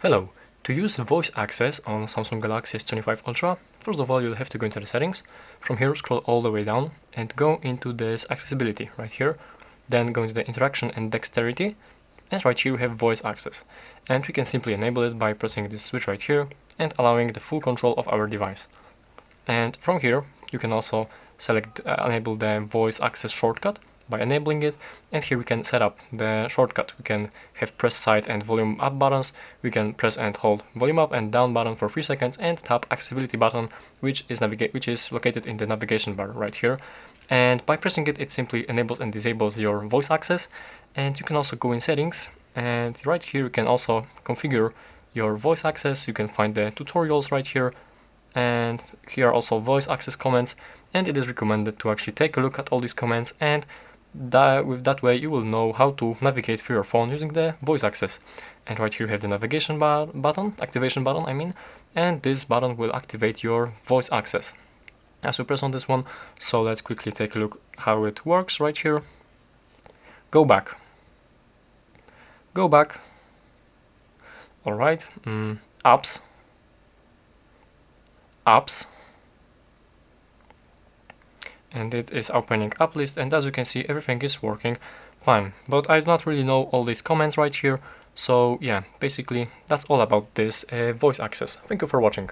Hello! To use voice access on Samsung Galaxy S25 Ultra, first of all you'll have to go into the settings. From here scroll all the way down and go into this accessibility right here. Then go into the interaction and dexterity, and right here we have voice access. And we can simply enable it by pressing this switch right here and allowing the full control of our device. And from here you can also select enable the voice access shortcut by enabling it, and here we can set up the shortcut. We can have press side and volume up buttons, we can press and hold volume up and down button for 3 seconds, and tap accessibility button, which is located in the navigation bar right here. And by pressing it, it simply enables and disables your voice access. And you can also go in settings, and right here you can also configure your voice access. You can find the tutorials right here, and here are also voice access comments, and it is recommended to actually take a look at all these comments, and with that way you will know how to navigate through your phone using the voice access. And right here you have the navigation activation button I mean, and this button will activate your voice access as we press on this one. So let's quickly take a look how it works right here. Go back. Alright, apps, and it is opening up list, and as you can see everything is working fine, but I do not really know all these comments right here. So yeah, basically that's all about this voice access. Thank you for watching.